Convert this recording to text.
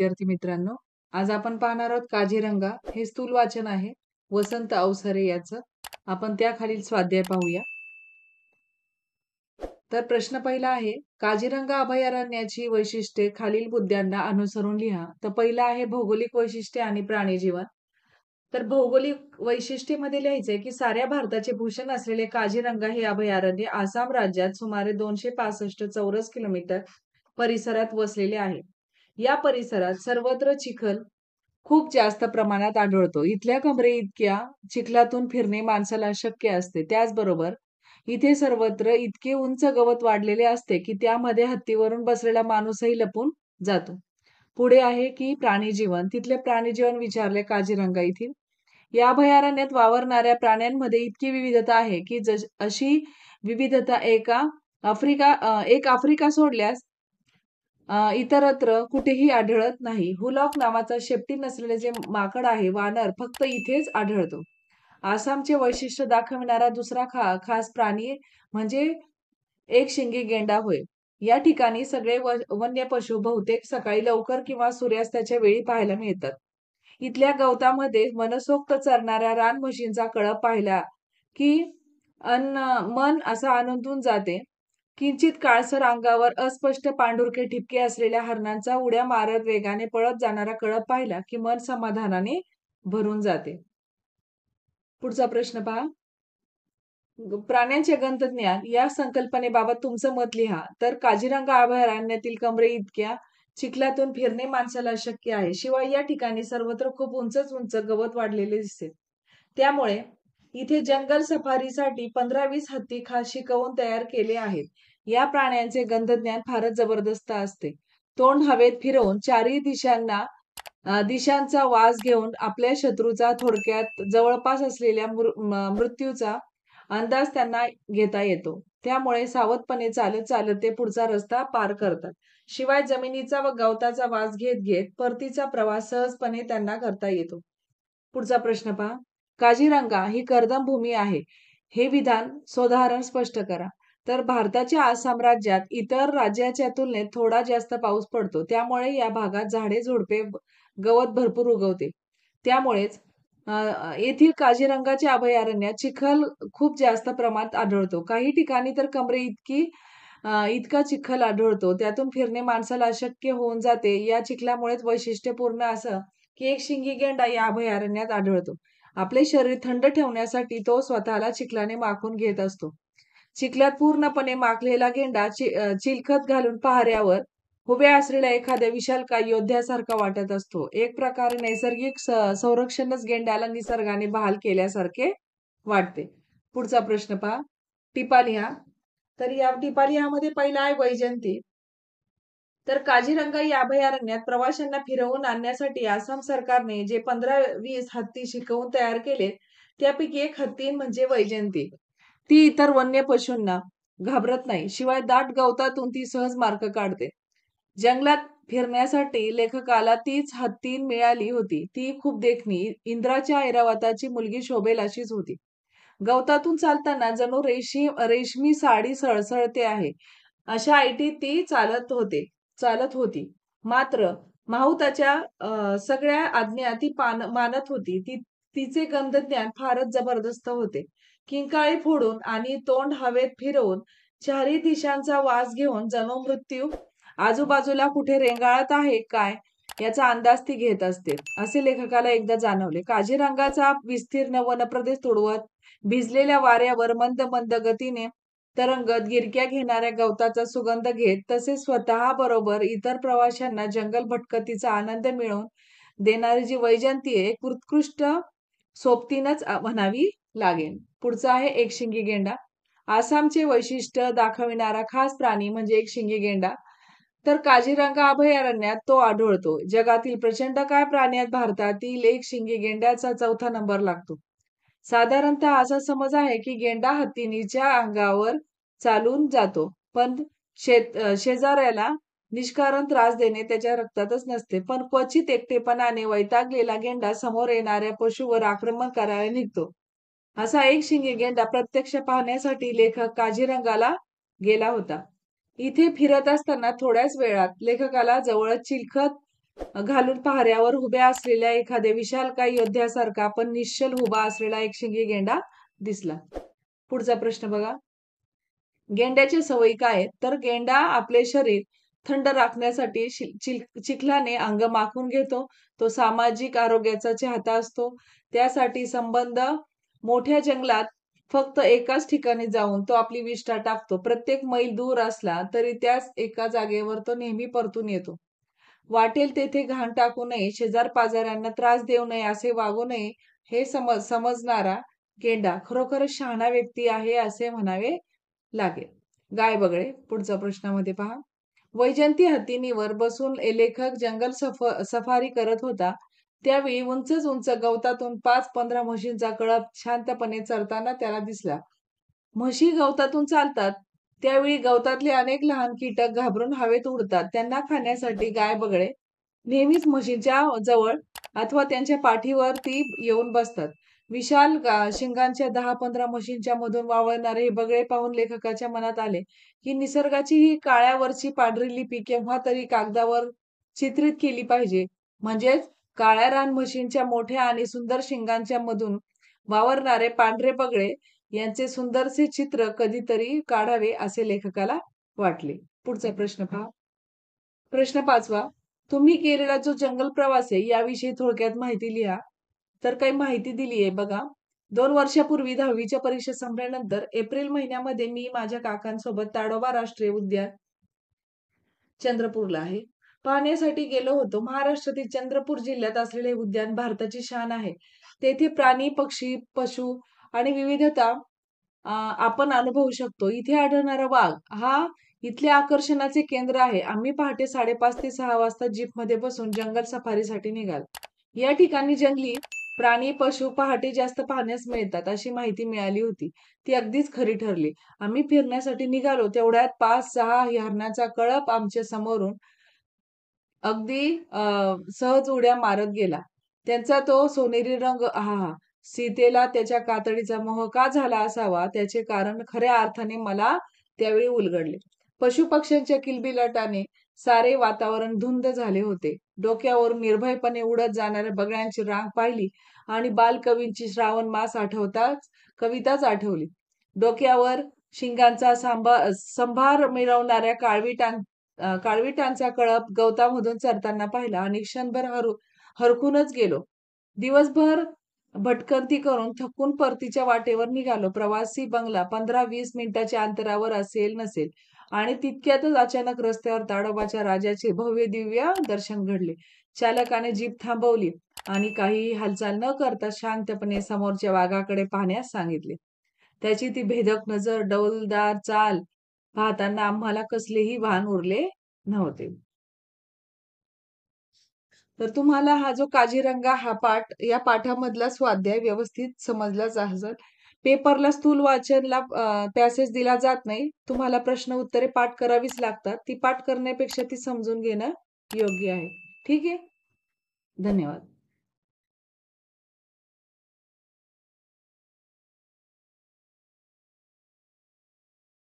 विद्यार्थी मित्रांनो, आज आपण पाहणार आहोत काझीरंगा. हे स्थूल वाचन आहे वसंत अवसरे याचं. आपण त्याखालील स्वाध्याय पाहूया. तर प्रश्न पहिला आहे, काझीरंगा अभयारण्याची वैशिष्ट्ये खालील मुद्द्यांना अनुसरून लिहा. तर पहिला आहे भौगोलिक वैशिष्ट्ये आणि प्राणी जीवन. तर भौगोलिक वैशिष्ट्यामध्ये लिहायचंय की साऱ्या भारताचे भूषण असलेले काझीरंगा हे अभयारण्य आसाम राज्यात सुमारे 265 चौरस किलोमीटर परिसरात वसलेले आहे. या परिसरात सर्वत्र चिखल खूप जास्त प्रमाणात आढळतो. इथल्या कमरे इतक्या चिखलातून फिरणे माणसाला अशक्य असते. त्याचबरोबर इथे सर्वत्र इतके उंच गवत वाढलेले असते की त्यामध्ये हत्तीवरून बसलेला माणूसही लपून जातो. पुढे आहे की प्राणीजीवन. तिथले प्राणीजीवन विचारले काझीरंगा येथील. या अभयारण्यात वावरणाऱ्या प्राण्यांमध्ये इतकी विविधता आहे की अशी विविधता एक आफ्रिका सोडल्यास इतरत्र कुठेही आढळत नाही. हुलॉक नावाचा शेपटी नसलेले जे माकड आहे, वानर, फक्त इथेच आढळतो. आसामचे वैशिष्ट्य दाखविणारा दुसरा खास प्राणी म्हणजे एकशिंगी गेंडा होय. या ठिकाणी सगळे वन्य पशु बहुतेक सकाळी लवकर किंवा सूर्यास्ताच्या वेळी पाहायला मिळतात. इथल्या गवतामध्ये मनसोक्त चरणाऱ्या रानम्हशींचा कळप पाहिला की मन असं आनंदून जाते. किंचित काळसर अंगावर अस्पष्ट पांढुरके ठिपके असलेल्या हरणांचा उड्या मारत वेगाने पळत जाणारा कळप पाहिला की मन समाधानाने भरून जाते. पुढचा प्रश्न पहा. प्राण्यांचे गंतज्ञान या संकल्पनेबाबत तुमचं मत लिहा. तर काझीरंगा अभयारण्यातील कमरे इतक्या चिखलातून फिरणे माणसाला अशक्य आहे. शिवाय या ठिकाणी सर्वत्र खूप उंच गवत वाढलेले दिसते. त्यामुळे इथे जंगल सफारीसाठी 15-20 हत्ती खास शिकवून तयार केले आहेत. या प्राण्यांचे गंधज्ञान फारच जबरदस्त असते. तोंड हवेत फिरवून चारही दिशांचा वास घेऊन आपल्या शत्रूचा, थोडक्यात जवळपास असलेल्या मृत्यूचा अंदाज त्यांना घेता येतो. त्यामुळे सावधपणे चालत चालत ते पुढचा रस्ता पार करतात. शिवाय जमिनीचा व गवताचा वास घेत घेत परतीचा प्रवास सहजपणे त्यांना करता येतो. पुढचा प्रश्न पहा. काझीरंगा ही कर्दम भूमी आहे. हे विधान सोदाहरण स्पष्ट करा. तर भारताच्या आसाम राज्यात इतर राज्याच्या तुलनेत थोडा जास्त पाऊस पडतो. त्यामुळे या भागात झाडे झुडपे गवत भरपूर उगवते. त्यामुळेच येथील काझीरंगाच्या अभयारण्यात चिखल खूप जास्त प्रमाणात आढळतो. काही ठिकाणी तर कमरे इतका चिखल आढळतो. त्यातून फिरणे माणसाला अशक्य होऊन जाते. या चिखलामुळेच वैशिष्ट्यपूर्ण असं की एकशिंगी गेंडा या अभयारण्यात आढळतो. आपले शरीर थंड ठेवण्यासाठी तो स्वतःला चिखलाने माखून घेत असतो. चिखलात पूर्णपणे माखलेला गेंडा चिलखत घालून पहाऱ्यावर उभ्या असलेल्या एखाद्या विशालकाय योद्ध्यासारखा वाटत असतो. एक प्रकारे नैसर्गिक संरक्षणच गेंड्याला निसर्गाने बहाल केल्यासारखे वाटते. पुढचा प्रश्न पहा. टिपा लिहा. तर या टिपा लिहामध्ये पहिला आहे वैजयंती. तर काझीरंगा या अभयारण्यात प्रवाशांना फिरवून आणण्यासाठी आसाम सरकारने जे 15-20 हत्ती शिकवून तयार केले, त्यापैकी एक हत्ती म्हणजे वैजयंती. ती इतर वन्य पशूंना घाबरत नाही. शिवाय दाट गवतातून ती सहज मार्ग काढते. जंगलात फिरण्यासाठी लेखकाला तीच हत्ती मिळाली होती. ती खूप देखणी, इंद्राच्या ऐरावताची मुलगी शोभेल अशीच होती. गवतातून चालताना जणू रेशमी साडी सळसळते आहे अशा ऐटीत ती चालत होती. मात्र माहुताच्या सगळ्या आज्ञा ती मानत होती. तिचे गंधज्ञान फारच जबरदस्त होते. किंकाळी फोडून आणि तोंड हवेत फिरवून चारही दिशांचा वास घेऊन जणू मृत्यू आजूबाजूला कुठे रेंगाळत आहे काय याचा अंदाज ती घेत असते, असे लेखकाला एकदा जाणवले. काझीरंगाचा विस्तीर्ण वनप्रदेश तुडवत भिजलेल्या वाऱ्यावर मंद मंद गतीने तरंगत गिरक्या घेणाऱ्या गवताचा सुगंध घेत तसेच स्वतः बरोबर इतर प्रवाशांना जंगल भटकतीचा आनंद मिळवून देणारी जी वैजयंती एक उत्कृष्ट सोबतीनच म्हणावी लागेल. पुढचा आहे एकशिंगी गेंडा. आसामचे वैशिष्ट्य दाखविणारा खास प्राणी म्हणजे एकशिंगी गेंडा. तर काझीरंगा अभयारण्यात तो आढळतो. जगातील प्रचंडकाय प्राण्यात भारतातील एकशिंगी गेंड्याचा 4था नंबर लागतो. साधारणतः असा समज आहे की गेंडा हत्तीच्या अंगावर चालून जातो, पण शेजाऱ्याला निष्कारण त्रास देणे त्याच्या रक्तातच नसते. पण क्वचित एकटेपणाने वैतागलेला गेंडा समोर येणाऱ्या पशुवर आक्रमण करायला निघतो. असा एकशिंगी गेंडा प्रत्यक्ष पाहण्यासाठी लेखक काझीरंगाला गेला होता. इथे फिरत असताना थोड्याच वेळात लेखकाला जवळच चिलखत घालून पहाऱ्यावर उभ्या असलेल्या एखाद्या विशालकाय योद्ध्यासारखा पण निश्चल उभा असलेला एकशिंगी गेंडा दिसला. पुढचा प्रश्न बघा. गेंड्याच्या सवयी काय आहेत? तर गेंडा आपले शरीर थंड राखण्यासाठी चिखलाने अंग माखून घेतो. तो सामाजिक आरोग्याचा चाहता असतो. त्यासाठी संबंध मोठ्या जंगलात फक्त एकाच ठिकाणी जाऊन तो आपली विष्ठा टाकतो. प्रत्येक मैल दूर असला तरी त्याच एका जागेवर तो नेहमी परतून येतो. वाटेल तेथे घाण टाकू नये, शेजार-पाजाऱ्यांना त्रास देऊ नये, असे वागू नये, हे समजणारा गेंडा खरोखरच शहाणा व्यक्ती आहे असे म्हणावे लागेल. गाय बगळे पुढच्या प्रश्नामध्ये पहा. वैजंती हत्तीनीवर बसून लेखक जंगल सफारी करत होता. त्यावेळी उंचच उंच गवतातून 5-15 म्हशींचा कळप शांतपणे चरताना त्याला दिसला. म्हशी गवतातून चालतात, त्यावेळी गवतातले अनेक लहान कीटक घाबरून हवेत उडतात. त्यांना खाण्यासाठी गाय बगळे नेहमीच म्हशींच्या जवळ अथवा त्यांच्या पाठीवरती येऊन बसतात. विशाल शिंगांच्या 10-15 म्हशींच्या मधून वावळणारे हे बगळे पाहून लेखकाच्या मनात आले, की निसर्गाची ही काळ्यावरची पांढरी लिपी केव्हा तरी कागदावर चित्रित केली पाहिजे. म्हणजेच काळ्या रान म्हशींच्या मोठ्या आणि सुंदर शिंगांच्या मधून वावरणारे पांढरे बगळे यांचे सुंदरसे चित्र कधीतरी काढावे असे लेखकाला वाटले. पुढचा प्रश्न पहा. प्रश्न 5वा. तुम्ही केलेला जो जंगल प्रवास आहे याविषयी थोडक्यात माहिती लिहा. तर काही माहिती दिली आहे बघा. 2 वर्षापूर्वी 10वीच्या परीक्षा संपल्यानंतर एप्रिल महिन्यामध्ये मी माझ्या काकांसोबत ताडोबा राष्ट्रीय उद्यान चंद्रपूरला आहे. पाहण्यासाठी गेलो होतो. महाराष्ट्रातील चंद्रपूर जिल्ह्यात असलेले उद्यान भारताची शान आहे. तेथे प्राणी, पक्षी, पशु आणि विविधता आपण अनुभवू शकतो. इथे आढळणारा वाघ हा इथल्या आकर्षणाचे केंद्र आहे. आम्ही पहाटे 5:30 ते 6 वाजता जीपमध्ये बसून जंगल सफारीसाठी निघालो. या ठिकाणी जंगली प्राणी, पशु पहाटे जास्त पाहण्यास मिळतात अशी माहिती मिळाली होती. ती अगदीच खरी ठरली. आम्ही फिरण्यासाठी निघालो तेवढ्यात 5-6 हरणांचा कळप आमच्या समोरून अगदी सहज उड्या मारत गेला. त्यांचा तो सोनेरी रंग आहाहा! सीतेला त्याच्या कातडीचा मोह का झाला असावा, त्याचे कारण खऱ्या अर्थाने मला त्यावेळी उलगडले. पशुपक्ष्यांच्या किलबिलाटाने सारे वातावरण धुंद झाले होते. डोक्यावरून निर्भयपणे उडत जाणाऱ्या बगळ्यांची रांग पाहिली आणि बालकवींची श्रावण मास कविताच आठवली. डोक्यावर शिंगांचा संभार मिरवणाऱ्या काळविटांचा कळप गवतामधून चरताना पाहिला आणि क्षणभर हरखूनच गेलो. दिवसभर भटकंती करून थकून परतीच्या वाटेवर निघालो. प्रवासी बंगला 15-20 मिनिटाच्या अंतरावर असेल नसेल आणि तितक्यातच अचानक रस्त्यावर ताडोबाच्या राजाचे भव्य दिव्य दर्शन घडले. चालकाने जीप थांबवली आणि काहीही हालचाल न करता शांतपणे समोरच्या वाघाकडे पाहण्यास सांगितले. त्याची ती भेदक नजर, डौलदार चाल पाहताना आम्हाला कसलेही भान उरले नव्हते. तर तुम्हाला हा जो काझीरंगा हा पाठ या पाठामधला स्वाध्याय व्यवस्थित समजलाच असेल. पेपरला स्थूल वाचनला पॅसेज दिला जात नाही. तुम्हाला प्रश्न उत्तरे पाठ करावीच लागतात. ती पाठ करण्यापेक्षा ती समजून घेणं योग्य आहे. ठीक आहे. धन्यवाद.